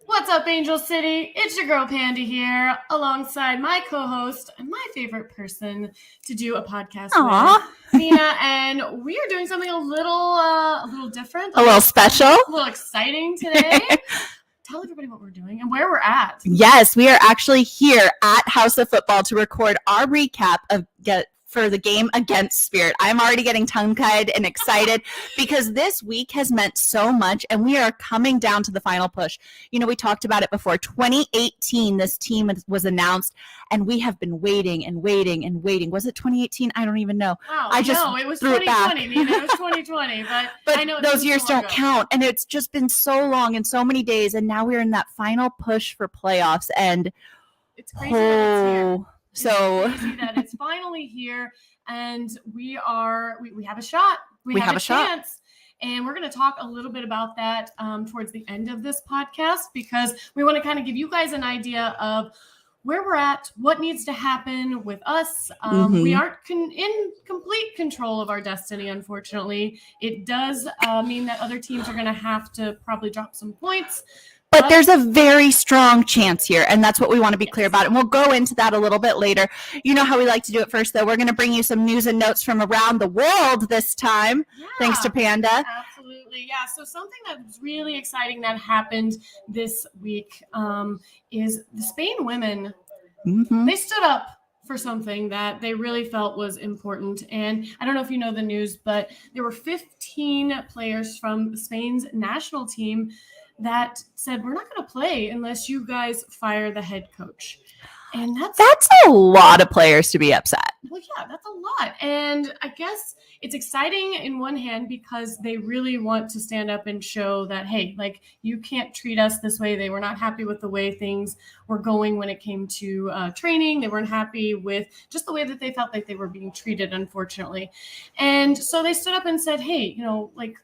What's up, Angel City? It's your girl Panda here, alongside my co-host and my favorite person to do a podcast with, Nina, and we are doing something a little different, a little special, a little exciting today. Tell everybody what we're doing and where we're at. Yes, we are actually here at House of Football to record our recap of for the game against Spirit. I'm already getting tongue-tied and excited because this week has meant so much, and we are coming down to the final push. You know, we talked about it before. 2018, this team was announced, and we have been waiting and waiting and waiting. Was it 2018? I don't even know. Wow, no, it was 2020, Nina. It was 2020, but I know those years don't count, and it's just been so long and so many days, and now we're in that final push for playoffs, and it's crazy that it's here. So crazy that it's finally here, and we have a shot. We have a chance. And we're going to talk a little bit about that towards the end of this podcast, because we want to kind of give you guys an idea of where we're at, what needs to happen with us. We aren't in complete control of our destiny, unfortunately. It does mean that other teams are going to have to probably drop some points. But there's a very strong chance here, and that's what we want to be clear about. And we'll go into that a little bit later. You know how we like to do it first, though. We're going to bring you some news and notes from around the world this time, thanks to Panda. Absolutely, yeah. So something that's really exciting that happened this week is the Spain women. They stood up for something that they really felt was important. And I don't know if you know the news, but there were 15 players from Spain's national team that said, we're not going to play unless you guys fire the head coach. And that's a lot of players to be upset. Well, yeah, that's a lot. And I guess it's exciting in one hand because they really want to stand up and show that, hey, like, you can't treat us this way. They were not happy with the way things were going when it came to training. They weren't happy with just the way that they felt like they were being treated, unfortunately. And so they stood up and said, hey, you know, like,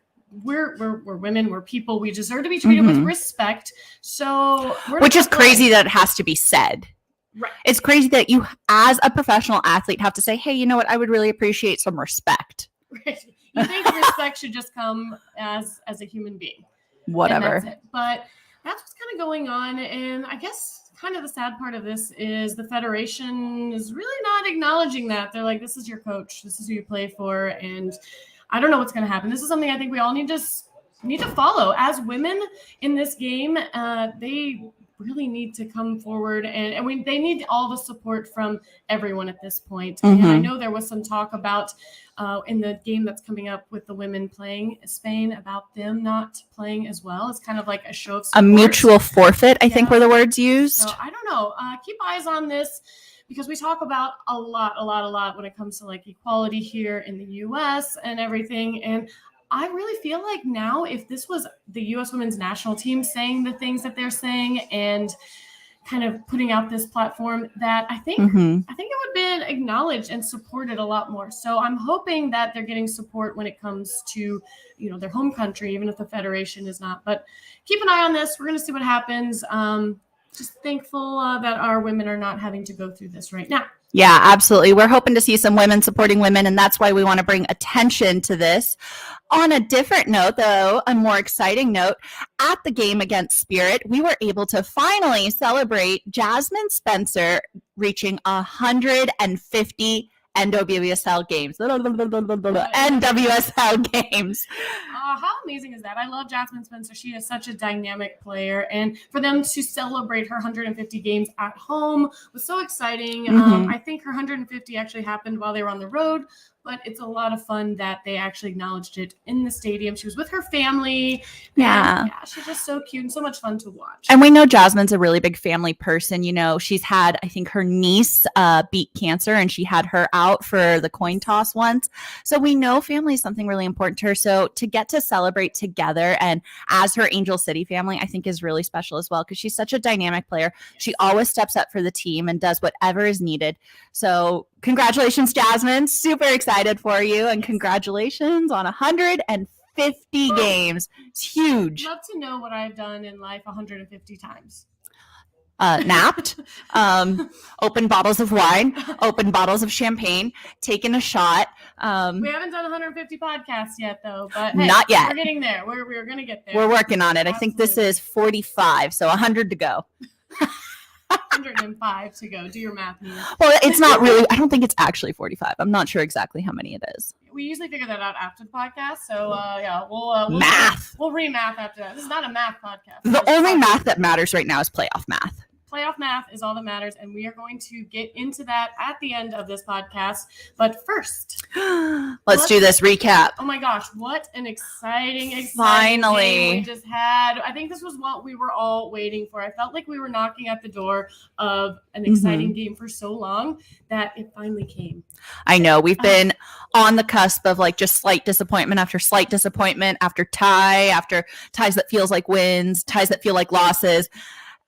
we're women, we're people, we deserve to be treated with respect. So which is crazy that it has to be said. Right. It's crazy that you, as a professional athlete, have to say, hey, you know what, I would really appreciate some respect. Right. You think respect should just come as a human being. Whatever. And that's it. But that's what's kind of going on. And I guess kind of the sad part of this is the Federation is really not acknowledging that. They're like, this is your coach, this is who you play for, and I don't know what's going to happen. This is something I think we all need to follow. As women in this game, they really need to come forward, and they need all the support from everyone at this point. And I know there was some talk about in the game that's coming up with the women playing Spain about them not playing as well. It's kind of like a show of support. A mutual forfeit, I think were the words used. So I don't know. Keep eyes on this, because we talk about a lot when it comes to like equality here in the U.S. and everything. And I really feel like now, if this was the U.S. women's national team saying the things that they're saying and kind of putting out this platform, that I think it would have been acknowledged and supported a lot more. So I'm hoping that they're getting support when it comes to, you know, their home country, even if the Federation is not. But keep an eye on this. We're going to see what happens. Just thankful that our women are not having to go through this right now. Yeah, absolutely. We're hoping to see some women supporting women, and that's why we want to bring attention to this. On a different note, though, a more exciting note, at the game against Spirit, we were able to finally celebrate Jasmine Spencer reaching 150 NWSL games. NWSL games. How amazing is that? I love Jasmine Spencer. She is such a dynamic player. And for them to celebrate her 150 games at home was so exciting. I think her 150 actually happened while they were on the road, but it's a lot of fun that they actually acknowledged it in the stadium. She was with her family. Yeah, she's just so cute and so much fun to watch. And we know Jasmine's a really big family person. You know, she's had, I think her niece beat cancer, and she had her out for the coin toss once. So we know family is something really important to her. So to get to celebrate together and as her Angel City family, I think is really special as well, because she's such a dynamic player. She always steps up for the team and does whatever is needed. So congratulations, Jasmine. Super excited for you, and congratulations on 150 games. It's huge. I'd love to know what I've done in life 150 times. napped, opened bottles of wine, opened bottles of champagne, taken a shot. We haven't done 150 podcasts yet, though. But hey, Not yet. We're getting there. We're going to get there. We're working on it. I think this is 45, so 100 to go. 105 to go. Do your math, Nina. Well, it's not really. I don't think it's actually 45. I'm not sure exactly how many it is. We usually figure that out after the podcast. So, yeah, we'll math. We'll remath after that. This is not a math podcast. The only math that matters right now is playoff math. Playoff math is all that matters, and we are going to get into that at the end of this podcast. But first, let's do this recap. Oh my gosh, what an exciting Finally game we just had. I think this was what we were all waiting for. I felt like we were knocking at the door of an exciting game for so long that it finally came. I know. We've been on the cusp of like just slight disappointment after slight disappointment after ties that feels like wins, ties that feel like losses.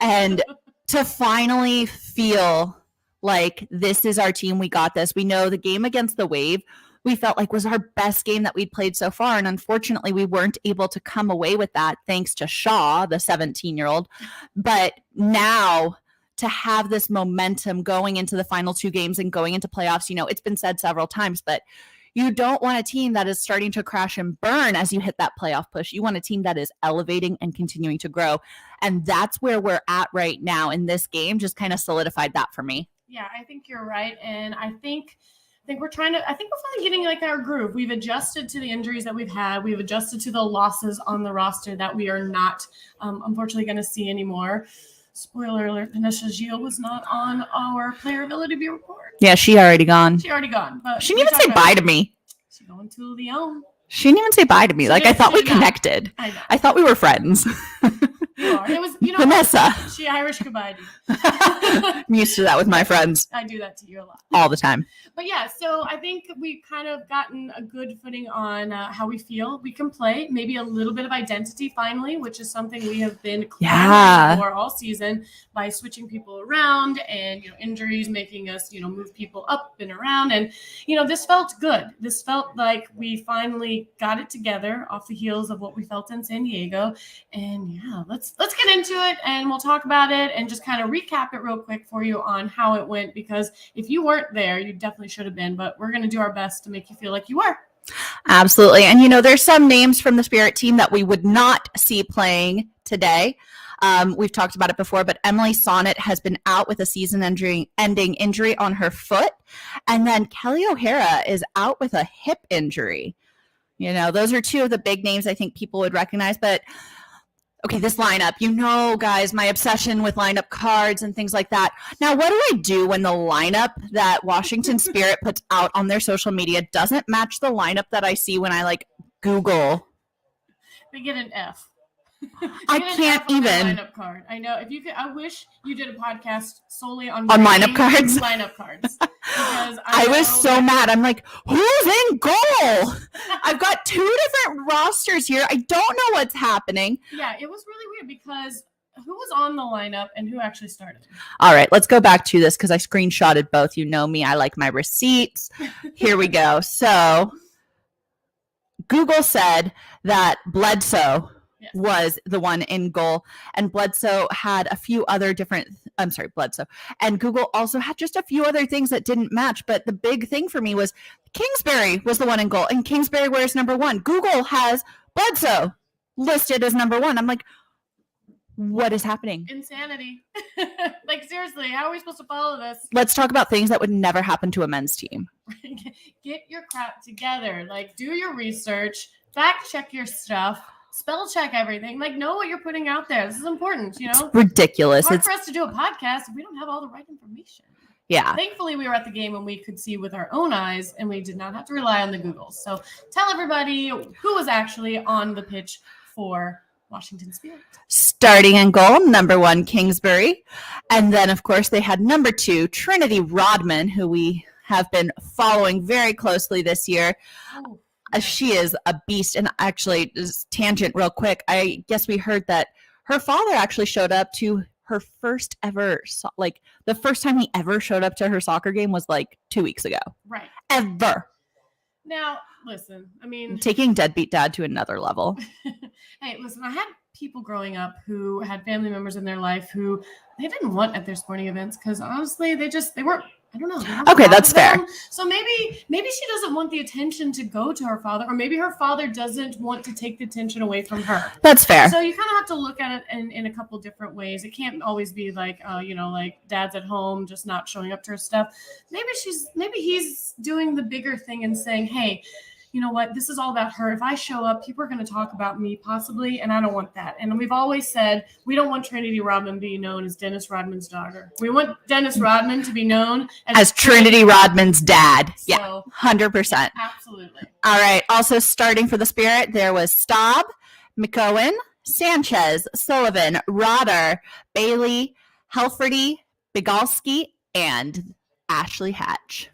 And to finally feel like this is our team, we got this. We know the game against the Wave, we felt like was our best game that we'd played so far. And unfortunately, we weren't able to come away with that thanks to Shaw, the 17-year-old. But now to have this momentum going into the final two games and going into playoffs, it's been said several times, but you don't want a team that is starting to crash and burn as you hit that playoff push. You want a team that is elevating and continuing to grow. And that's where we're at right now. In this game just kind of solidified that for me. Yeah, I think you're right. And I think we're finally getting like our groove. We've adjusted to the injuries that we've had. We've adjusted to the losses on the roster that we are not unfortunately going to see anymore. Spoiler alert, Vanessa Gilles was not on our player ability report. Yeah, she already gone. But she didn't even say bye to me. She's going to Lyon. She didn't even say bye to me. Like, I thought we connected. I thought we were friends. You are. It was, Vanessa. She Irish goodbye. I'm used to that with my friends. I do that to you a lot. All the time. But yeah, so I think we've kind of gotten a good footing on how we feel. We can play maybe a little bit of identity finally, which is something we have been clamoring for all season by switching people around and, injuries making us, move people up and around. And, this felt good. This felt like we finally got it together off the heels of what we felt in San Diego. And yeah, let's get into it and we'll talk about it and just kind of recap it real quick for you on how it went, because if you weren't there, you definitely should have been, but we're going to do our best to make you feel like you were. Absolutely. And there's some names from the Spirit team that we would not see playing today. We've talked about it before, but Emily Sonnet has been out with a season-ending injury on her foot. And then Kelly O'Hara is out with a hip injury. Those are two of the big names I think people would recognize. But okay, this lineup, guys, my obsession with lineup cards and things like that. Now, what do I do when the lineup that Washington Spirit puts out on their social media doesn't match the lineup that I see when I Google? They get an F. I can't even. Lineup card. I know. If you could, I wish you did a podcast solely on lineup cards. Lineup cards. Because I was so mad. I'm like, who's in goal? I've got two different rosters here. I don't know what's happening. Yeah, it was really weird because who was on the lineup and who actually started? All right, let's go back to this because I screenshotted both. You know me. I like my receipts. Here we go. So Google said that Bledsoe was the one in goal, and Bledsoe had a few other Bledsoe and Google also had just a few other things that didn't match, but the big thing for me was Kingsbury was the one in goal, and Kingsbury wears number 1. Google has Bledsoe listed as number 1. I'm like, what is happening? Insanity. Seriously, how are we supposed to follow this? Let's talk about things that would never happen to a men's team. Get your crap together. Do your research, fact check your stuff, spell check everything. Know what you're putting out there. This is important, It's ridiculous. It's hard for us to do a podcast if we don't have all the right information. Yeah. Thankfully, we were at the game and we could see with our own eyes and we did not have to rely on the Googles. So tell everybody who was actually on the pitch for Washington Spirit. Starting in goal, number 1, Kingsbury. And then, of course, they had number 2, Trinity Rodman, who we have been following very closely this year. Oh. She is a beast. And actually, just tangent real quick, I guess we heard that her father actually showed up to her first ever, the first time he ever showed up to her soccer game was 2 weeks ago. Right. Ever. Now, listen, taking deadbeat dad to another level. Hey, listen, I had people growing up who had family members in their life who they didn't want at their sporting events because honestly, they weren't. I don't know. They weren't Okay, proud that's of them. fair. So maybe she doesn't want the attention to go to her father, or maybe her father doesn't want to take the attention away from her. That's fair. So you kind of have to look at it in a couple different ways. It can't always be like, like dad's at home just not showing up to her stuff. Maybe he's doing the bigger thing and saying, hey, you know what? This is all about her. If I show up, people are going to talk about me possibly, and I don't want that. And we've always said we don't want Trinity Rodman to be known as Dennis Rodman's daughter. We want Dennis Rodman to be known as Trinity Rodman's dad. So, Yeah, 100%. Absolutely. All right. Also starting for the Spirit, there was Staub, McCowan, Sanchez, Sullivan, Rodder, Bailey, Helferty, Bigalski, and Ashley Hatch.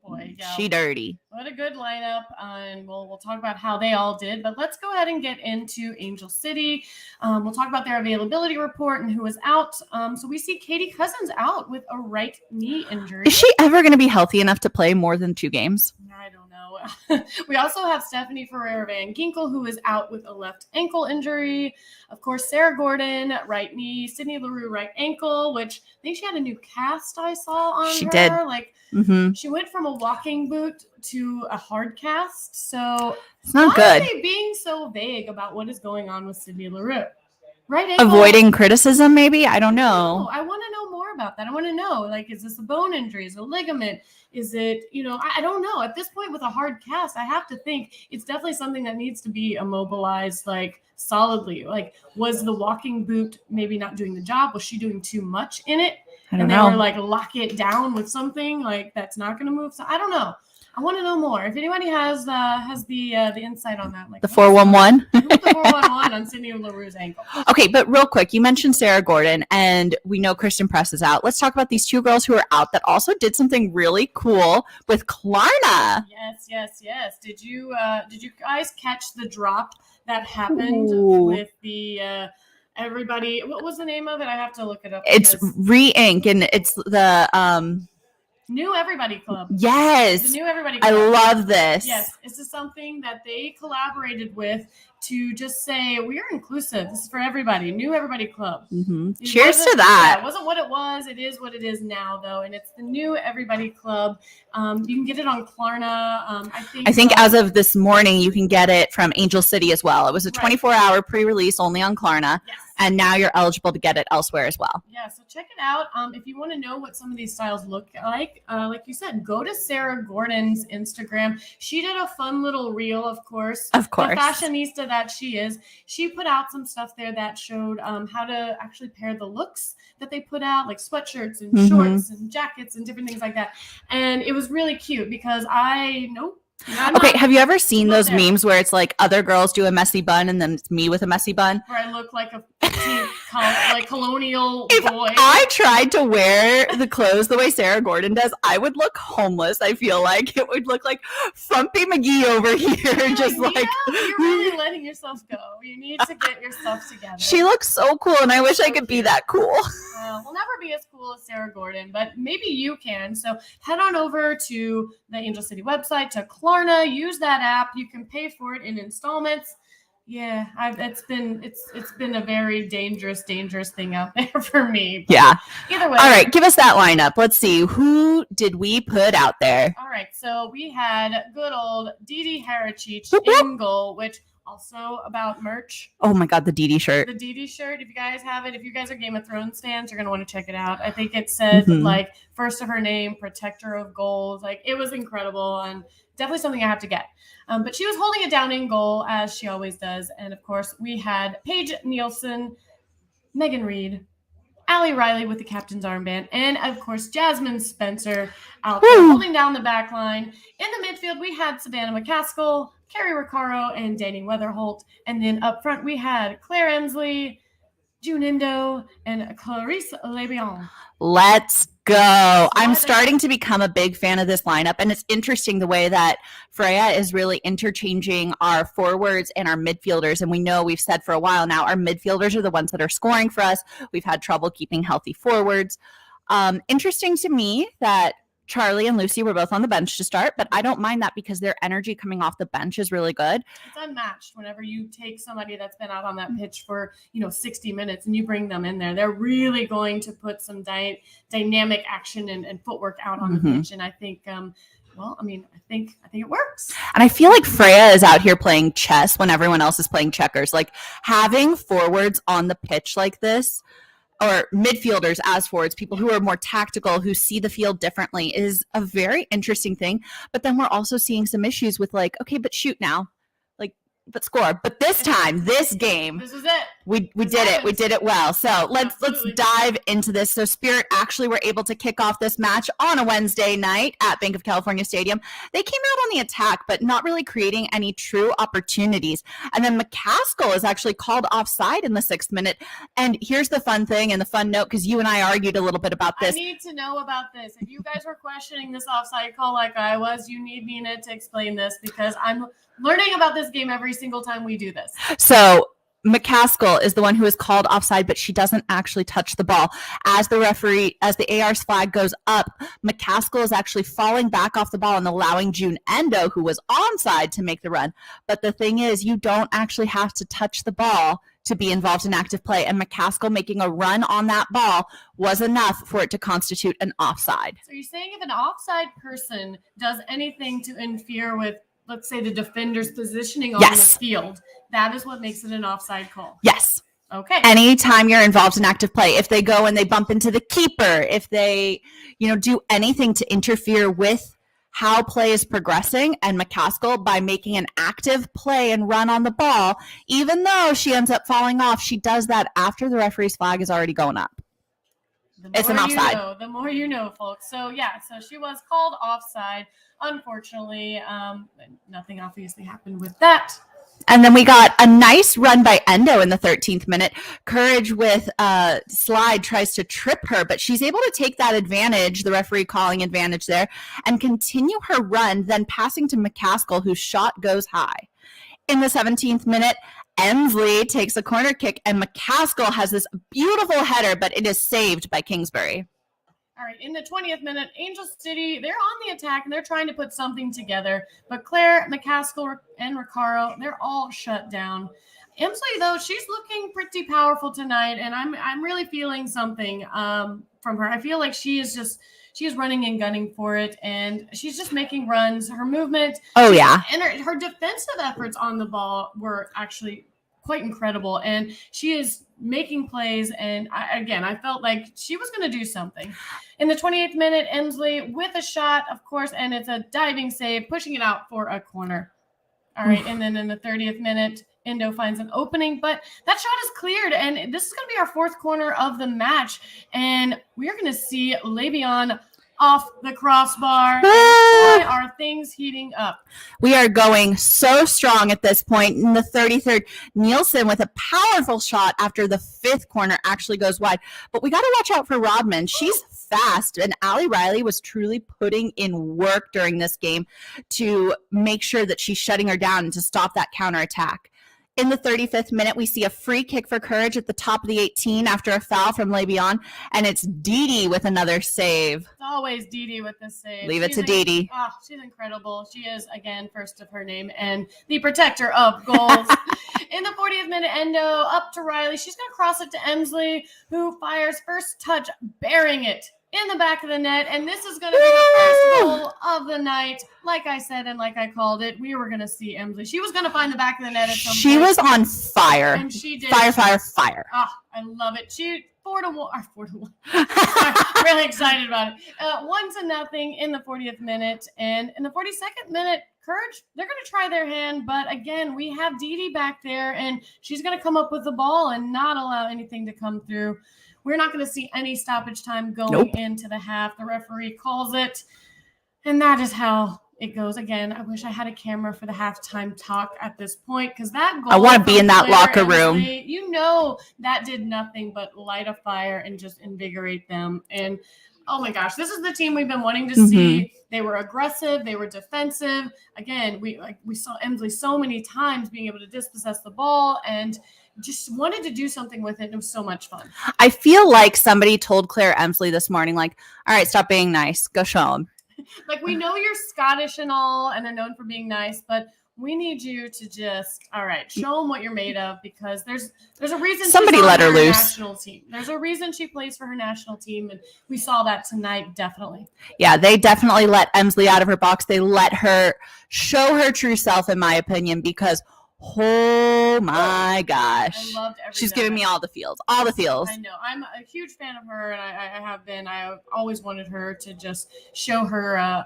Boy, yeah. She dirty. What a good lineup, and we'll talk about how they all did. But let's go ahead and get into Angel City. We'll talk about their availability report and who was out. So we see Katie Cousins out with a right knee injury. Is she ever going to be healthy enough to play more than 2 games? I don't know. We also have Stephanie Ferreira Van Ginkel, who is out with a left ankle injury. Of course, Sarah Gordon, right knee. Sydney LaRue, right ankle, which I think she had a new cast I saw on her. She did. Like, Mm-hmm. she went from a walking boot to a hard cast. So It's not why good. are they being so vague about what is going on with Sydney LaRue? Right ankle. Avoiding criticism, maybe? I don't know. No, I want to know more about that. I want to know, like, is this a bone injury? Is it a ligament? Is it, I don't know. At this point with a hard cast, I have to think it's definitely something that needs to be immobilized, like, solidly. Like, was the walking boot maybe not doing the job? Was she doing too much in it? I don't And they know. were like, lock it down with something like that's not going to move. So I don't know. I want to know more. If anybody has the insight on that, like The 411. the 411 on Sydney LaRue's ankle. Okay, but real quick, you mentioned Sarah Gordon, and we know Kristen Press is out. Let's talk about these 2 girls who are out that also did something really cool with Klarna. Yes. Did you guys catch the drop that happened Ooh. with the everybody? What was the name of it? I have to look it up. It's because Re-Ink, and it's the New Everybody Club. yes. The New Everybody I Club. love this. Yes, this is something that they collaborated with to just say we are inclusive. This is for everybody. New Everybody Club. Mhm. It Cheers to wasn't- that. Yeah, it wasn't what it was. It is what it is now, though, and it's the New Everybody Club. You can get it on Klarna. I think as of this morning, you can get it from Angel City as well. It was a Right. 24-hour pre-release only on Klarna, yes. and now you're eligible to get it elsewhere as well. Yeah, so check it out. If you want to know what some of these styles look like you said, go to Sarah Gordon's Instagram. She did a fun little reel, of course. Of course. The fashionista that she is. She put out some stuff there that showed how to actually pair the looks that they put out, like sweatshirts and Mhm. shorts and jackets and different things like that. And it was really cute because I'm Okay, not- have you ever seen not those there. memes where it's like other girls do a messy bun and then it's me with a messy bun? where I look like a 15th colonial If boy. I tried to wear the clothes the way Sarah Gordon does, I would look homeless. I feel like it would look like Frumpy McGee over here, You're just like, like Nina, you're really letting yourself go. You need to get yourself together. she looks so cool, and I wish I could be that cool. We'll never be as cool as Sarah Gordon, but maybe you can. So head on over to the Angel City website, to Klarna. Use that app. You can pay for it in installments. Yeah, it's been a very dangerous thing out there for me. But Yeah. Either way. All right, give us that lineup. Let's see. Who did we put out there? All right. So we had good old Didi Harachich Whoop, whoop. in goal, which also about merch. Oh my God, the Didi shirt. The Didi shirt, if you guys have it, if you guys are Game of Thrones fans, you're going to want to check it out. I think it said, Mhm. like, first of her name, protector of goals. Like, it was incredible and definitely something I have to get. But she was holding it down in goal, as she always does. And, of course, we had Paige Nielsen, Megan Reed, Allie Riley with the captain's armband, and, of course, Jasmine Spencer out there Woo. holding down the back line. In the midfield, we had Savannah McCaskill, Carrie Riccaro, and Danny Weatherholt. And then up front, we had Claire Emsley, June Indo, and Clarice Lebion. Let's go. I'm What? starting to become a big fan of this lineup, and it's interesting the way that Freya is really interchanging our forwards and our midfielders. And we know we've said for a while now, our midfielders are the ones that are scoring for us. We've had trouble keeping healthy forwards. Interesting to me that Charlie and Lucy were both on the bench to start, but I don't mind that because their energy coming off the bench is really good. It's unmatched whenever you take somebody that's been out on that pitch for 60 minutes and you bring them in there. They're really going to put some dynamic action and footwork out on the pitch, and I think I think it works. And I feel like Freya is out here playing chess when everyone else is playing checkers. Like having forwards on the pitch like this, or midfielders as forwards, people who are more tactical, who see the field differently, is a very interesting thing. But then we're also seeing some issues with like, okay, but shoot now. But score. But this time, this game, this is it. We did it. We did it well. So let's dive into this. So Spirit actually were able to kick off this match on a Wednesday night at Bank of California Stadium. They came out on the attack, but not really creating any true opportunities. And then McCaskill is actually called offside in the 6th minute. And here's the fun thing and the fun note, because you and I argued a little bit about this. I need to know about this. If you guys were questioning this offside call like I was, you need Nina to explain this, because I'm learning about this game every single time we do this. So McCaskill is the one who is called offside, but she doesn't actually touch the ball. As the AR's flag goes up, McCaskill is actually falling back off the ball and allowing June Endo, who was onside, to make the run. But the thing is, you don't actually have to touch the ball to be involved in active play. And McCaskill making a run on that ball was enough for it to constitute an offside. So you're saying if an offside person does anything to interfere with, let's say, the defender's positioning on the field, that is what makes it an offside call? Yes. Okay. Anytime you're involved in active play, if they go and they bump into the keeper, if they, do anything to interfere with how play is progressing, and McCaskill, by making an active play and run on the ball, even though she ends up falling off, she does that after the referee's flag is already going up. It's an offside. The more you know, folks. So she was called offside. Unfortunately, nothing obviously happened with that. And then we got a nice run by Endo in the 13th minute. Courage with slide tries to trip her, but she's able to take that advantage, the referee calling advantage there, and continue her run, then passing to McCaskill, whose shot goes high. In the 17th minute, Emsley takes a corner kick, and McCaskill has this beautiful header, but it is saved by Kingsbury. All right, in the 20th minute, Angel City, they're on the attack, and they're trying to put something together. But Claire, McCaskill, and Recaro, they're all shut down. Emsley, though, she's looking pretty powerful tonight, and I'm really feeling something from her. I feel like she is running and gunning for it, and she's just making runs. Her movement. Oh, yeah. And her defensive efforts on the ball were actually quite incredible, and she is making plays, and I felt like she was going to do something. In the 28th minute, Emsley with a shot, of course, and it's a diving save, pushing it out for a corner. All right, and then in the 30th minute, Endo finds an opening, but that shot is cleared, and this is going to be our 4th corner of the match, and we are going to see Le'Veon off the crossbar. Why are things heating up? We are going so strong at this point. In the 33rd, Nielsen with a powerful shot after the 5th corner actually goes wide. But we got to watch out for Rodman. She's fast, and Allie Riley was truly putting in work during this game to make sure that she's shutting her down and to stop that counterattack. In the 35th minute, we see a free kick for Courage at the top of the 18 after a foul from Le'Veon, and it's Didi with another save. It's always Didi with the save. Leave it to Didi. Oh, she's incredible. She is, again, first of her name and the protector of goals. In the 40th minute, Endo up to Riley. She's going to cross it to Emsley, who fires first touch, bearing it in the back of the net, and this is going to be the first goal of the night. Like I said, and like I called it, we were going to see Emsley. She was going to find the back of the net at some point. She was on fire. And she did. Fire. Oh, I love it. She 4-1. I'm really excited about it. 1-0 in the 40th minute, and in the 42nd minute, Courage, they're going to try their hand, but again, we have Didi back there, and she's going to come up with the ball and not allow anything to come through. We're not going to see any stoppage time going into the half. The referee calls it, and that is how it goes. Again, I wish I had a camera for the halftime talk at this point, because that goal, I want to be in that locker room. That did nothing but light a fire and just invigorate them. And oh my gosh, this is the team we've been wanting to see. They were aggressive. They were defensive. Again, we saw Emsley so many times being able to dispossess the ball and just wanted to do something with it. It was so much fun. I feel like somebody told Claire Emsley this morning, like, all right, stop being nice. Go show them. Like, we know you're Scottish and all, and they're known for being nice, but we need you to just, all right, show them what you're made of, because there's a reason Somebody she's on let her loose. national team. There's a reason she plays for her national team, and we saw that tonight, definitely. Yeah, they definitely let Emsley out of her box. They let her show her true self, in my opinion, because oh my gosh. I loved every She's minute. giving me all the feels. All the feels. I know. I'm a huge fan of her, and I have been. I always wanted her to just show her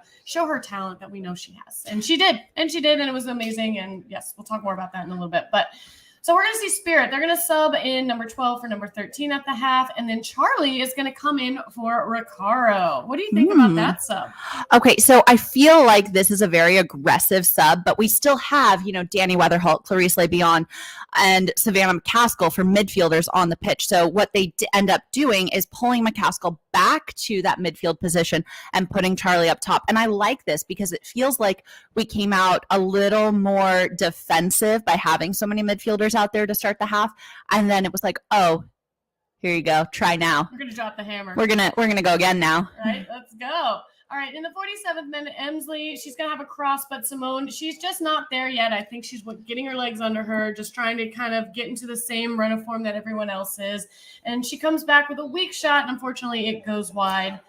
talent that we know she has, and she did, and it was amazing. And yes, we'll talk more about that in a little bit. But so we're going to see Spirit. They're going to sub in number 12 for number 13 at the half, and then Charlie is going to come in for Recaro. What do you think about that sub? Okay, so I feel like this is a very aggressive sub, but we still have, Danny Weatherholt, Clarice LeBion, and Savannah McCaskill for midfielders on the pitch. So what they end up doing is pulling McCaskill back to that midfield position and putting Charlie up top. And I like this because it feels like we came out a little more defensive by having so many midfielders out there to start the half. And then it was like, oh, here you go. Try now. We're gonna drop the hammer. We're gonna go again now. All right, let's go. All right, in the 47th minute, Emsley, she's going to have a cross, but Simone, she's just not there yet. I think she's getting her legs under her, just trying to kind of get into the same run of form that everyone else is. And she comes back with a weak shot, and unfortunately, it goes wide.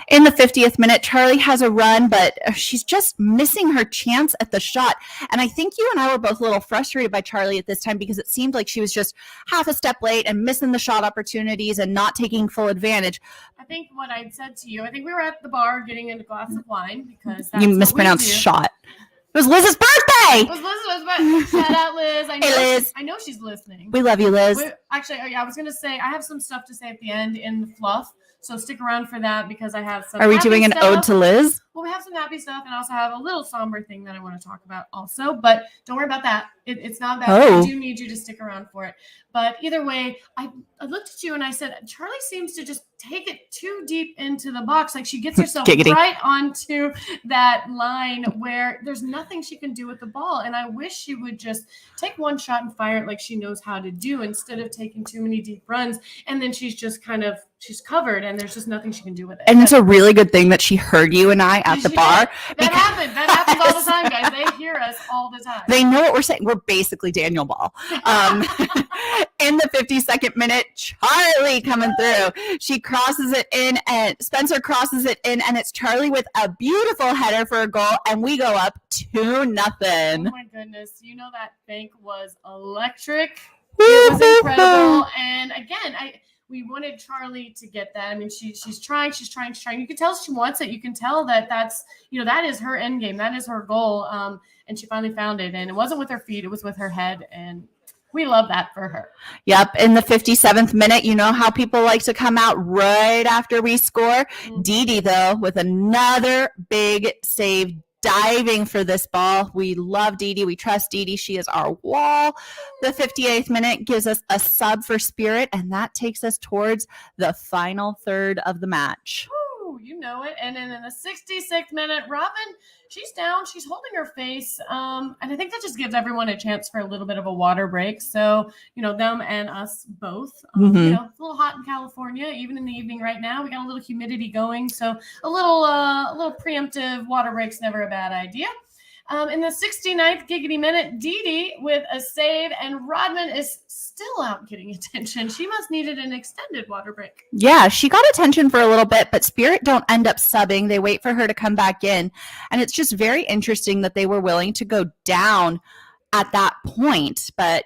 In the 50th minute, Charlie has a run, but she's just missing her chance at the shot. And I think you and I were both a little frustrated by Charlie at this time because it seemed like she was just half a step late and missing the shot opportunities and not taking full advantage. I think what I'd said to you, I think we were at the bar getting a glass of wine because that's You what mispronounced we do. shot. It was Liz's birthday! It was Liz's birthday. Shout out, Liz. Hey, Liz. I know she's listening. We love you, Liz. Actually, I was going to say, I have some stuff to say at the end in the fluff. So stick around for that because I have some. Are we doing an ode to Liz? Well, we have some happy stuff, and I also have a little somber thing that I want to talk about also. But don't worry about that. It's not that. Oh. I do need you to stick around for it. But either way, I looked at you and I said, Charlie seems to just take it too deep into the box. Like she gets herself right onto that line where there's nothing she can do with the ball. And I wish she would just take one shot and fire it like she knows how to do instead of taking too many deep runs. And then she's just she's covered and there's just nothing she can do with it. And it's a really good thing that she heard you and I at the bar. That happens all the time, guys. They hear us all the time. They know what we're saying. We're basically Daniel Ball. In the 52nd minute, Charlie coming through. She crosses it in and Spencer crosses it in and it's Charlie with a beautiful header for a goal and we go up 2-0. Oh my goodness. You know that bank was electric. It was incredible. And again, we wanted Charlie to get that. I mean, she's trying. You can tell she wants it. You can tell that is her end game. That is her goal. And she finally found it. And it wasn't with her feet. It was with her head. And we love that for her. Yep. In the 57th minute, you know how people like to come out right after we score. Mm-hmm. Didi, though, with another big save, diving for this ball. We love Didi. We trust Didi. She is our wall. The 58th minute gives us a sub for Spirit, and that takes us towards the final third of the match. Woo, you know it. And then in the 66th minute, Robin, she's down. She's holding her face. And I think that just gives everyone a chance for a little bit of a water break. So, them and us both. It's a little hot in California, even in the evening right now. We got a little humidity going. So a little preemptive water break's never a bad idea. In the 69th giggity minute, Didi with a save, and Rodman is still out getting attention. She must needed an extended water break. Yeah, she got attention for a little bit, but Spirit don't end up subbing. They wait for her to come back in, and it's just very interesting that they were willing to go down at that point, but,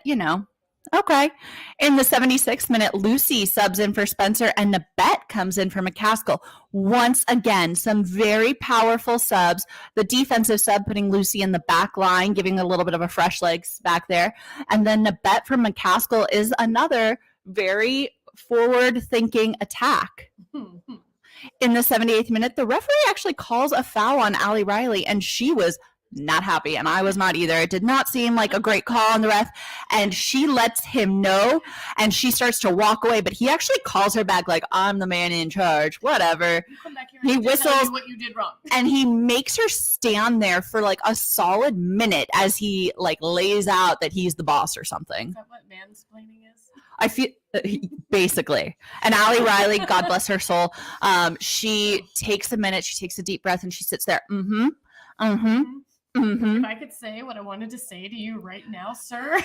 okay. In the 76th minute, Lucy subs in for Spencer and Nabet comes in for McCaskill. Once again, some very powerful subs. The defensive sub putting Lucy in the back line, giving a little bit of a fresh legs back there. And then Nabet from McCaskill is another very forward-thinking attack. In the 78th minute, the referee actually calls a foul on Allie Riley, and she was not happy, and I was not either. It did not seem like a great call on the ref, and she lets him know, and she starts to walk away, but he actually calls her back like, I'm the man in charge, whatever. You come back here and He whistles what you did wrong. And he makes her stand there for like a solid minute as he like lays out that he's the boss or something. Is that what mansplaining is? I feel basically. And Allie Riley, God bless her soul, she takes a minute, she takes a deep breath, and she sits there. If I could say what I wanted to say to you right now, sir.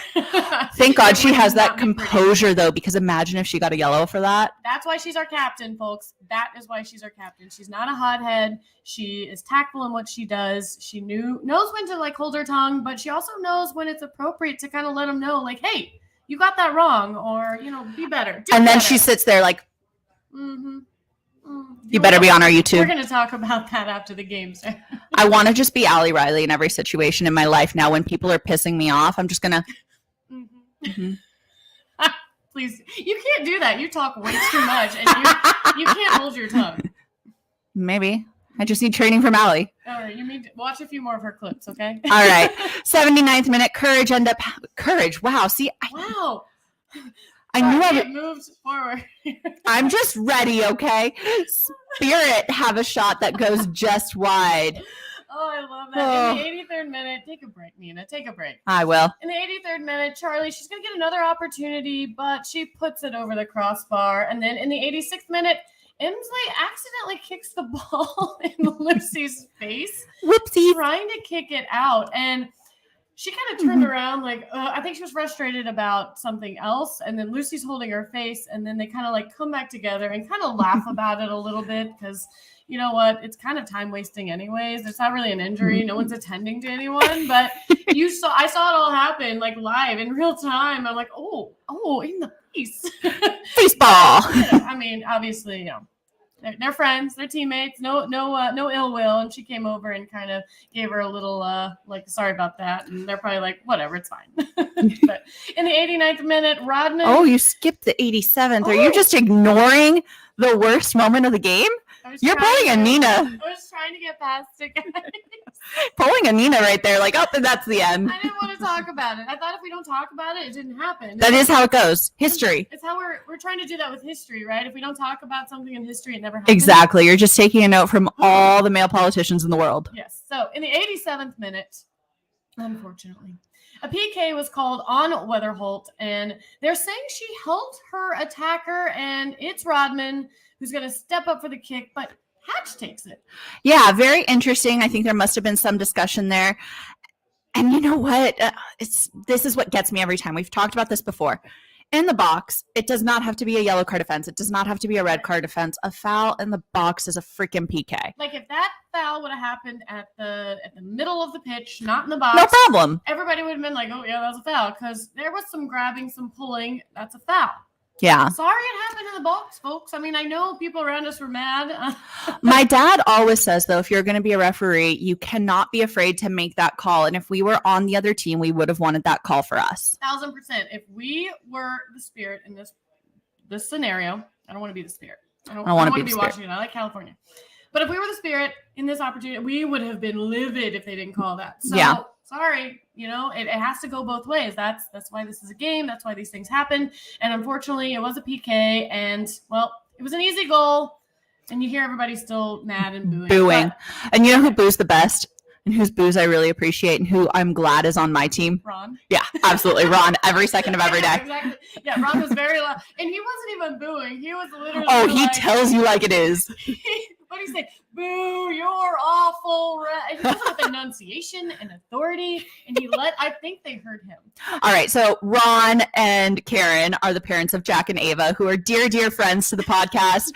Thank God it she would has that not be pretty. composure, though, because imagine if she got a yellow for that. That's why she's our captain, folks. That is why she's our captain. She's not a hothead. She is tactful in what she does. She knows when to like hold her tongue, but she also knows when it's appropriate to kind of let them know, like, hey, you got that wrong, or be better. And then she sits there like, you better be on our YouTube. We're going to talk about that after the game, sir. I want to just be Allie Riley in every situation in my life now. When people are pissing me off, I'm just going to. Please, you can't do that. You talk way too much, and you can't hold your tongue. Maybe. I just need training from Allie. All right, you need to watch a few more of her clips, okay? All right. 79th minute, Courage. Wow. See, wow. I knew it moved forward. I'm just ready, okay? Spirit have a shot that goes just wide. Oh, I love that. In the 83rd minute, take a break, Nina. Take a break. I will. In the 83rd minute, Charlie, she's going to get another opportunity, but she puts it over the crossbar. And then in the 86th minute, Emsley accidentally kicks the ball in Lucy's face. Whoopsie. Trying to kick it out. And she kind of turned around like, I think she was frustrated about something else. And then Lucy's holding her face. And then they kind of like come back together and kind of laugh about it a little bit because, you know what? It's kind of time wasting anyways. It's not really an injury. No one's attending to anyone. But I saw it all happen like live in real time. I'm like, oh, in the face. Baseball. I mean, obviously, they're friends, they're teammates, no ill will. And she came over and kind of gave her a little like, sorry about that. And they're probably like, whatever, it's fine. But in the 89th minute, Rodman. Oh, you skipped the 87th. Are you just ignoring the worst moment of the game? You're pulling a Nina. I was trying to get past it, guys. Pulling a Nina right there, like, oh, that's the end. I didn't want to talk about it. I thought if we don't talk about it, it didn't happen. That is how it goes. History. It's how we're trying to do that with history, right? If we don't talk about something in history, it never happens. Exactly. You're just taking a note from all the male politicians in the world. Yes. So in the 87th minute, unfortunately, a PK was called on Weatherholt, and they're saying she helped her attacker, and it's Rodman who's going to step up for the kick, but Hatch takes it. Yeah, very interesting. I think there must have been some discussion there. And you know what? This is what gets me every time. We've talked about this before. In the box, it does not have to be a yellow card offense. It does not have to be a red card offense. A foul in the box is a freaking PK. Like if that foul would have happened at the middle of the pitch, not in the box, no problem. Everybody would have been like, oh, yeah, that was a foul because there was some grabbing, some pulling. That's a foul. Yeah. Sorry it happened in the box, folks. I mean, I know people around us were mad. My dad always says, though, if you're going to be a referee, you cannot be afraid to make that call. And if we were on the other team, we would have wanted that call for us. 1,000%. If we were the Spirit in this scenario, I don't want to be the Spirit. I don't want to be Washington. I like California. But if we were the Spirit in this opportunity, we would have been livid if they didn't call that. So, yeah. Sorry, it has to go both ways. That's why this is a game. That's why these things happen. And unfortunately, it was a PK. And, well, it was an easy goal. And you hear everybody still mad and booing. And you know who boos the best? And whose boos I really appreciate and who I'm glad is on my team? Ron. Yeah, absolutely. Ron, every second of every day. Exactly. Yeah, Ron was very loud. And he wasn't even booing. He was literally he tells you like it is. What do you say? Boo, you're awful. And he does it with enunciation and authority. And I think they heard him. All right. So Ron and Karen are the parents of Jack and Ava, who are dear, dear friends to the podcast.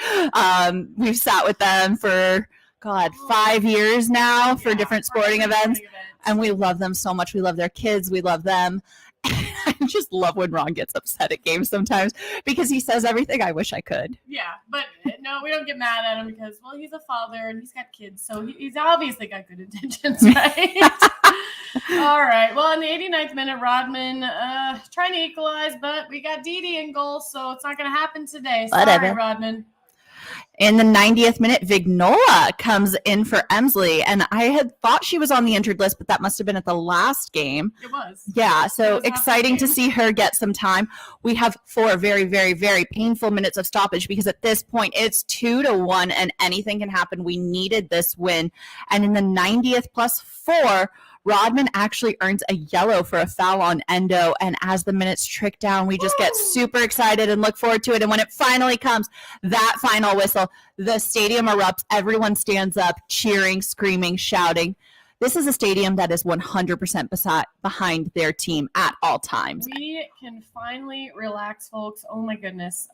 We've sat with them for 5 years now for different sporting events. And we love them so much. We love their kids. We love them. I just love when Ron gets upset at games sometimes because he says everything I wish I could. Yeah, but no, we don't get mad at him because, well, he's a father and he's got kids. So he's obviously got good intentions, right? All right. Well, in the 89th minute, Rodman trying to equalize, but we got Didi in goal, so it's not going to happen today. Sorry, Rodman. In the 90th minute, Vignola comes in for Emsley, and I had thought she was on the injured list, but that must have been at the last game. It was. Yeah, so exciting to see her get some time. We have 4 very, very, very painful minutes of stoppage because at this point it's 2-1 and anything can happen. We needed this win. And in the 90th plus 4, Rodman actually earns a yellow for a foul on Endo. And as the minutes tick down, we just get super excited and look forward to it. And when it finally comes, that final whistle, the stadium erupts. Everyone stands up, cheering, screaming, shouting. This is a stadium that is 100% behind their team at all times. We can finally relax, folks. Oh my goodness.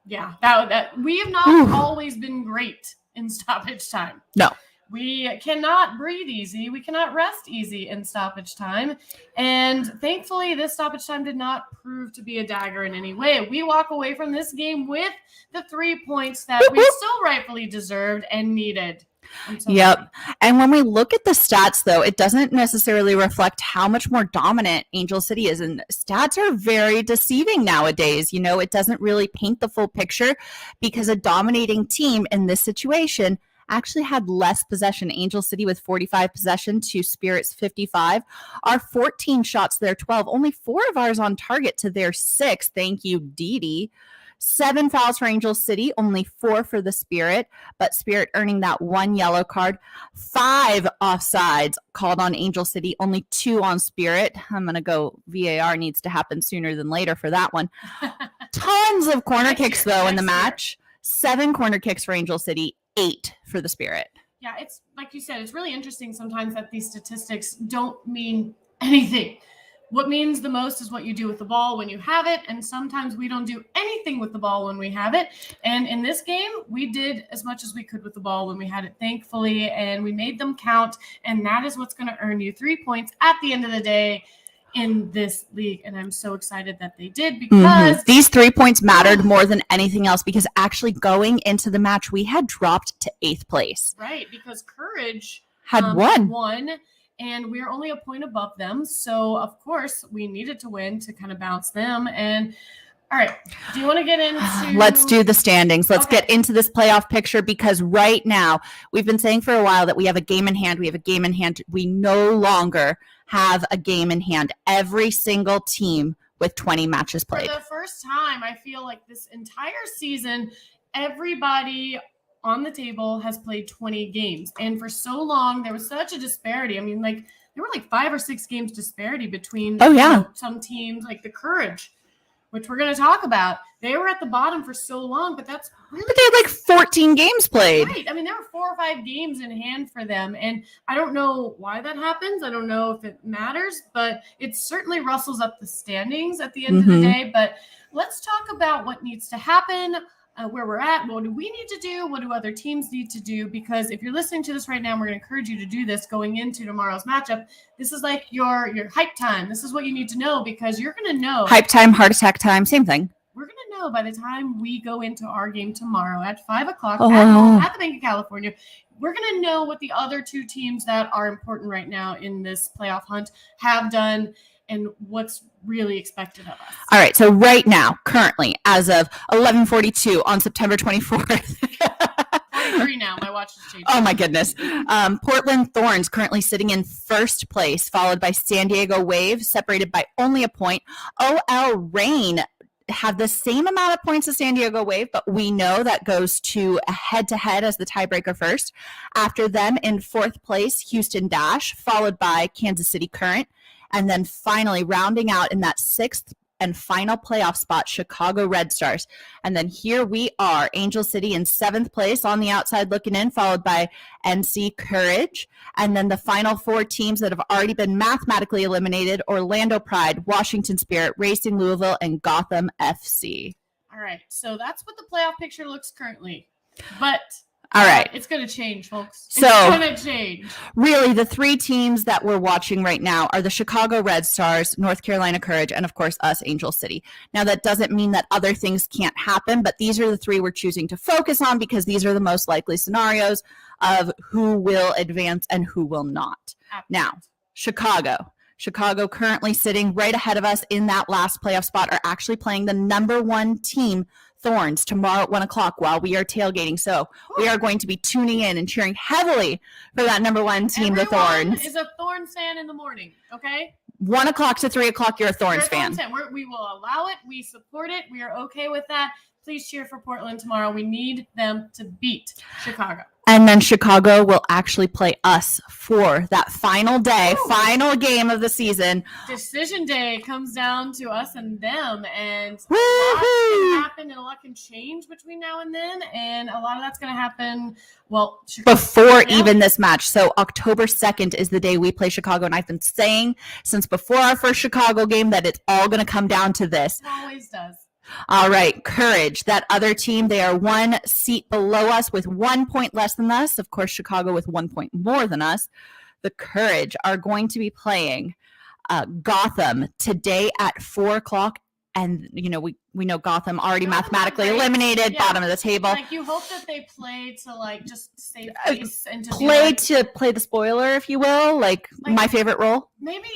Yeah, that we have not always been great in stoppage time. No. We cannot breathe easy. We cannot rest easy in stoppage time. And thankfully, this stoppage time did not prove to be a dagger in any way. We walk away from this game with the 3 points that we still rightfully deserved and needed. Yep. And when we look at the stats, though, it doesn't necessarily reflect how much more dominant Angel City is. And stats are very deceiving nowadays. You know, it doesn't really paint the full picture because a dominating team in this situation actually had less possession. Angel City with 45 possession to Spirit's 55. Our 14 shots, their 12. Only 4 of ours on target to their 6. Thank you, Didi. 7 fouls for Angel City, only 4 for the Spirit, but Spirit earning that 1 yellow card. 5 offsides called on Angel City, only 2 on Spirit. I'm going to go VAR needs to happen sooner than later for that one. Tons of corner kicks, though, in the match. 7 corner kicks for Angel City, 8 for the Spirit. Yeah, it's like you said, it's really interesting sometimes that these statistics don't mean anything. What means the most is what you do with the ball when you have it, and sometimes we don't do anything with the ball when we have it. And in this game, we did as much as we could with the ball when we had it, thankfully, and we made them count, and that is what's going to earn you 3 points at the end of the day in this league. And I'm so excited that they did because these 3 points mattered more than anything else because actually going into the match, we had dropped to 8th place. Right, because Courage had won. And we're only a point above them. So, of course, we needed to win to kind of bounce them. And, all right, do you want to get into... Let's do the standings. Let's get into this playoff picture because right now, we've been saying for a while that we have a game in hand. We have a game in hand. We no longer have a game in hand. Every single team with 20 matches played. For the first time, I feel like this entire season, everybody on the table has played 20 games. And for so long, there was such a disparity. I mean, like, there were like 5 or 6 games disparity between some teams, like the Courage, which we're going to talk about. They were at the bottom for so long, but that's really... But they had like 14 games played. Right. I mean, there were 4 or 5 games in hand for them. And I don't know why that happens. I don't know if it matters, but it certainly rustles up the standings at the end of the day. But let's talk about what needs to happen. Where we're at, what do we need to do? What do other teams need to do? Because if you're listening to this right now, we're going to encourage you to do this going into tomorrow's matchup. This is like your hype time. This is what you need to know because you're going to know. Hype time, heart attack time, same thing. We're going to know by the time we go into our game tomorrow at 5 o'clock at the Bank of California. We're going to know what the other 2 teams that are important right now in this playoff hunt have done and what's really expected of us. All right. So right now, currently, as of 11:42 on September 24th. 43 now. My watch has changed. Oh, my goodness. Portland Thorns currently sitting in first place, followed by San Diego Wave, separated by only a point. OL Reign have the same amount of points as San Diego Wave, but we know that goes to a head-to-head as the tiebreaker first. After them, in 4th place, Houston Dash, followed by Kansas City Current. And then finally, rounding out in that 6th and final playoff spot, Chicago Red Stars. And then here we are, Angel City in 7th place on the outside looking in, followed by NC Courage. And then the final 4 teams that have already been mathematically eliminated, Orlando Pride, Washington Spirit, Racing Louisville, and Gotham FC. All right, so that's what the playoff picture looks currently. But... All right. It's going to change, folks. So, it's going to change. Really, the 3 teams that we're watching right now are the Chicago Red Stars, North Carolina Courage, and, of course, us, Angel City. Now, that doesn't mean that other things can't happen, but these are the 3 we're choosing to focus on because these are the most likely scenarios of who will advance and who will not. Absolutely. Now, Chicago currently sitting right ahead of us in that last playoff spot are actually playing the number 1 team, Thorns, tomorrow at 1 o'clock while we are tailgating. So we are going to be tuning in and cheering heavily for that number 1 team, Everyone the Thorns. Is a Thorns fan in the morning, okay? 1 o'clock to 3 o'clock, you're a Thorns fan. We will allow it. We support it. We are okay with that. please cheer for Portland tomorrow. We need them to beat Chicago. And then Chicago will actually play us for that final day, final game of the season. Decision day comes down to us and them, and a Woo-hoo! lot can happen and a lot can change between now and then, and a lot of that's going to happen, well, before even this match. So October 2nd is the day we play Chicago, and I've been saying since before our first Chicago game that it's all going to come down to this. It always does. All right, Courage, that other team, they are 1 seat below us with 1 point less than us. Of course, Chicago with 1 point more than us. The Courage are going to be playing Gotham today at 4 o'clock. And, you know, we know Gotham already mathematically eliminated, bottom of the table. Like, you hope that they play to, like, just save face and to play the spoiler, if you will, like my favorite role. Maybe,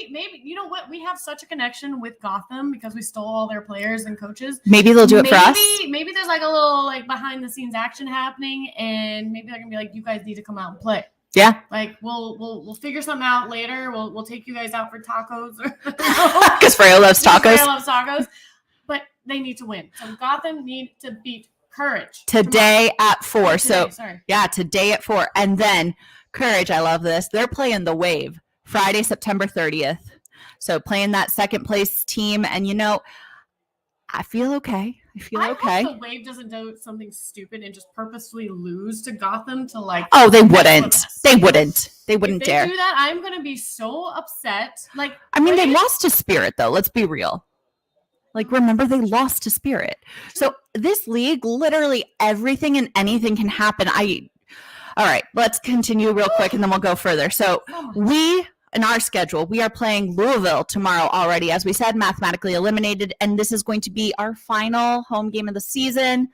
you know what? We have such a connection with Gotham because we stole all their players and coaches. Maybe they'll do it for us. Maybe there's, like, a little, like, behind-the-scenes action happening, and maybe they're going to be like, you guys need to come out and play. Yeah. Like, we'll figure something out later. We'll take you guys out for tacos. Because Freya loves tacos. Freya loves tacos. But they need to win. So Gotham need to beat Courage. Today at 4. Today at 4. And then Courage, I love this. They're playing the Wave Friday, September 30th. So playing that second place team. And, you know, I feel okay. I hope the Wave doesn't do something stupid and just purposefully lose to Gotham to, like... Oh, they wouldn't. They wouldn't. They wouldn't dare. If they do that, I'm going to be so upset. Like, I mean, they lost to Spirit, though. Let's be real. Like, remember, they lost to Spirit. So this league, literally everything and anything can happen. All right, let's continue real quick and then we'll go further. So in our schedule, we are playing Louisville tomorrow already, as we said, mathematically eliminated. And this is going to be our final home game of the season.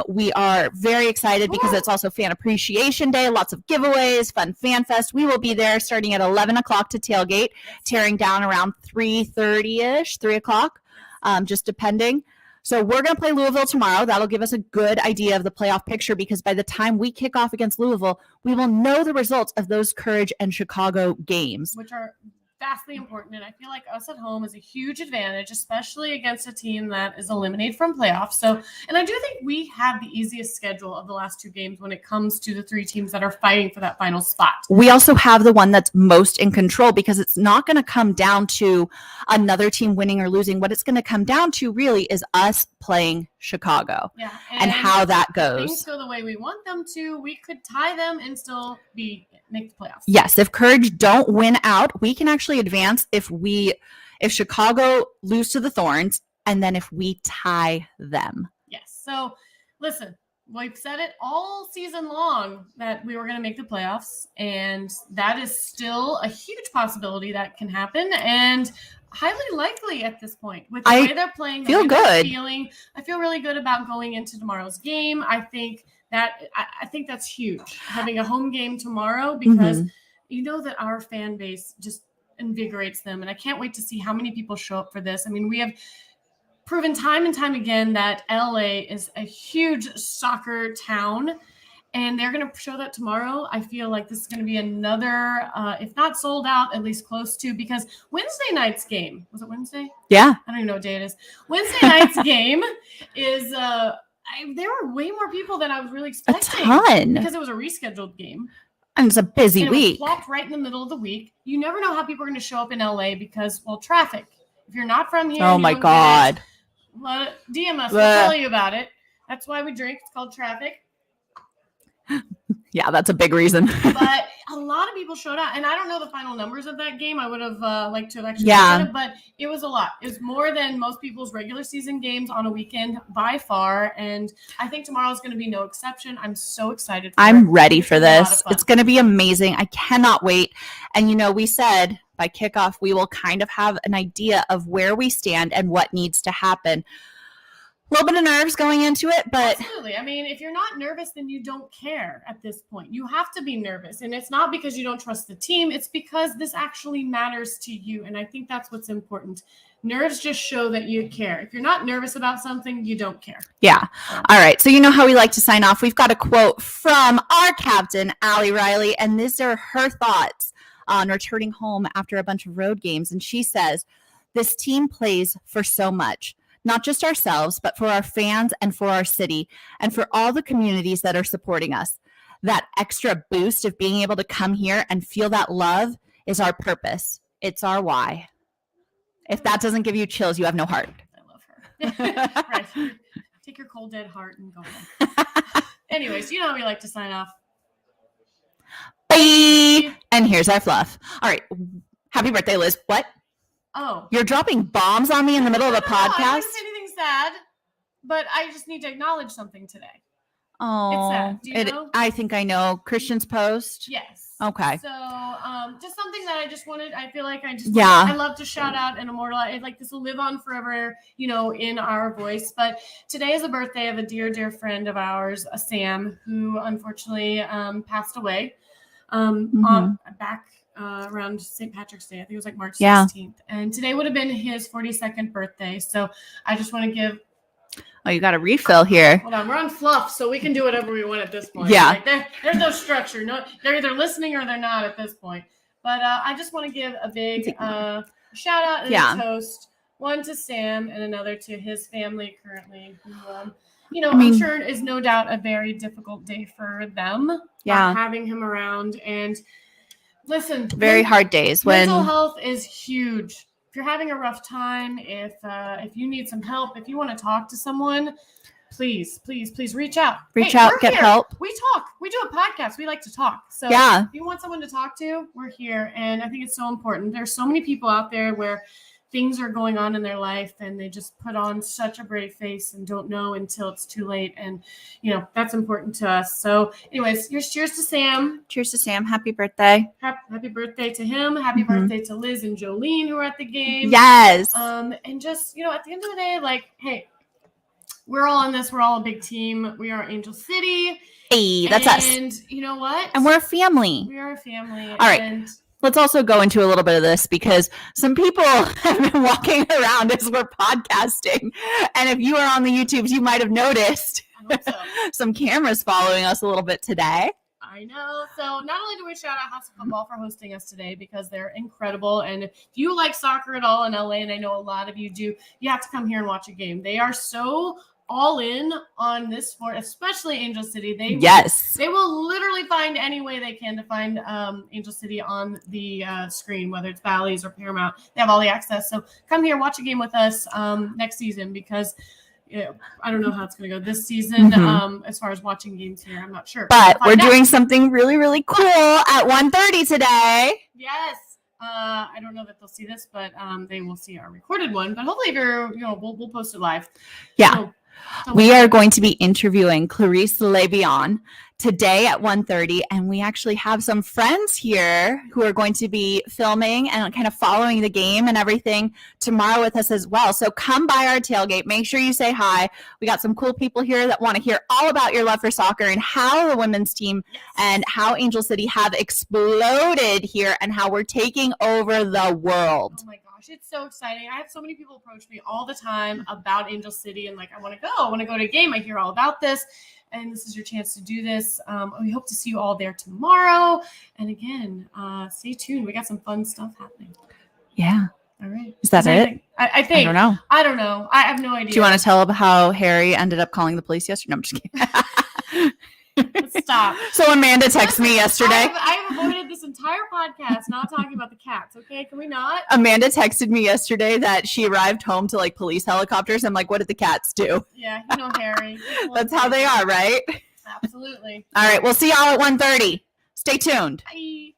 We are very excited because it's also Fan Appreciation Day, lots of giveaways, fun fan fest. We will be there starting at 11 o'clock to tailgate, tearing down around 3:30-ish, 3 o'clock. Just depending. So we're going to play Louisville tomorrow. That'll give us a good idea of the playoff picture because by the time we kick off against Louisville, we will know the results of those Courage and Chicago games. Which are vastly important. And I feel like us at home is a huge advantage, especially against a team that is eliminated from playoffs. So, and I do think we have the easiest schedule of the last 2 games when it comes to the 3 teams that are fighting for that final spot. We also have the one that's most in control because it's not going to come down to another team winning or losing. What it's going to come down to really is us playing Chicago and how that goes. If things go the way we want them to, we could tie them and still make the playoffs. Yes, if Courage don't win out, we can actually advance if Chicago lose to the Thorns and then if we tie them. Yes. So listen, we've said it all season long that we were going to make the playoffs, and that is still a huge possibility that can happen and highly likely at this point with the way they're playing. I feel really good about going into tomorrow's game. I think that's huge, having a home game tomorrow, because you know that our fan base just invigorates them. And I can't wait to see how many people show up for this. I mean, we have proven time and time again that LA is a huge soccer town, and they're going to show that tomorrow. I feel like this is going to be another, if not sold out, at least close to, because Wednesday night's game, was it Wednesday? Yeah. I don't even know what day it is. Wednesday night's game is, there were way more people than I was really expecting. A ton. Because it was a rescheduled game. And it's a busy week. It was plopped right in the middle of the week. You never know how people are going to show up in LA because, well, traffic. If you're not from here. Oh, my God. DM us. We'll tell you about it. That's why we drink. It's called traffic. Yeah, that's a big reason. But a lot of people showed up, and I don't know the final numbers of that game. I would have liked to have actually looked at it, but it was a lot. It was more than most people's regular season games on a weekend by far, and I think tomorrow is going to be no exception. I'm so excited. I'm ready for this. It's going to be amazing. I cannot wait. And, you know, we said by kickoff, we will kind of have an idea of where we stand and what needs to happen. A little bit of nerves going into it, but absolutely. I mean, if you're not nervous, then you don't care at this point. You have to be nervous. And it's not because you don't trust the team. It's because this actually matters to you. And I think that's what's important. Nerves just show that you care. If you're not nervous about something, you don't care. Yeah. All right. So you know how we like to sign off. We've got a quote from our captain, Allie Riley, and these are her thoughts on returning home after a bunch of road games. And she says, "This team plays for so much. not just ourselves, but for our fans and for our city and for all the communities that are supporting us. That extra boost of being able to come here and feel that love is our purpose. It's our why. If that doesn't give you chills, you have no heart. I love her. Right. Take your cold, dead heart and go home. Anyways, you know how we like to sign off. Bye. And here's our fluff. All right. Happy birthday, Liz. What? Oh. You're dropping bombs on me in the middle of a No, I podcast? didn't say anything sad, but I just need to acknowledge something today. Oh, sad. Do you know? I think I know. Christian's post? Yes. Okay. So, just something that I just wanted, I feel like I love to shout out and immortalize, like this will live on forever, you know, in our voice. But today is a birthday of a dear, dear friend of ours, Sam, who unfortunately passed away back around St. Patrick's Day. I think it was like March 16th. And today would have been his 42nd birthday. So I just want to give. Oh, you got a refill here. Hold on, we're on fluff, so we can do whatever we want at this point. Yeah. Like there's no structure. No, they're either listening or they're not at this point. But I just want to give a big shout out and a toast. One to Sam and another to his family currently, who, you know, I'm sure is no doubt a very difficult day for them. Yeah. Having him around. And listen. Very hard days. Mental health is huge. If you're having a rough time, if you need some help, if you want to talk to someone, please reach out. Reach out, get help. We talk. We do a podcast. We like to talk. So if you want someone to talk to, we're here. And I think it's so important. There's so many people out there where things are going on in their life and they just put on such a brave face and don't know until it's too late. And, you know, that's important to us. So anyways, cheers to Sam. Cheers to Sam. Happy birthday. Happy birthday to him. Happy birthday to Liz and Jolene who are at the game. Yes. And just, you know, at the end of the day, like, hey, we're all in this. We're all a big team. We are Angel City. Hey, that's us. And you know what? And we're a family. We are a family. All right. Let's also go into a little bit of this because some people have been walking around as we're podcasting. And if you are on the YouTubes, you might have noticed some cameras following us a little bit today. I know. So not only do we shout out House of Football for hosting us today because they're incredible. And if you like soccer at all in LA, and I know a lot of you do, you have to come here and watch a game. They are so all in on this sport, especially Angel City. They will literally find any way they can to find Angel City on the screen, whether it's Bally's or Paramount. They have all the access. So come here, watch a game with us next season because I don't know how it's going to go this season as far as watching games here. I'm not sure. But we're doing something really, really cool at 1:30 today. Yes. I don't know that they'll see this, but they will see our recorded one. But hopefully, if you're, you know, we'll post it live. Yeah. We are going to be interviewing Clarice Lebion today at 1:30, and we actually have some friends here who are going to be filming and kind of following the game and everything tomorrow with us as well. So come by our tailgate. Make sure you say hi. We got some cool people here that want to hear all about your love for soccer and how the women's team and how Angel City have exploded here and how we're taking over the world. Oh my gosh, it's so exciting. I have so many people approach me all the time about Angel City and like, I want to go to a game. I hear all about this. And this is your chance to do this. We hope to see you all there tomorrow. And again, stay tuned. We got some fun stuff happening. Yeah. All right. Is that it? I think. I don't know. I have no idea. Do you want to tell how Harry ended up calling the police yesterday? No, I'm just kidding. Stop. So Amanda texted me yesterday. I have avoided this entire podcast not talking about the cats. Okay, can we not? Amanda texted me yesterday that she arrived home to like police helicopters. I'm like, what did the cats do? Yeah, you know Harry. That's how they are, right? Absolutely. All right, we'll see y'all at 1:30. Stay tuned. Bye.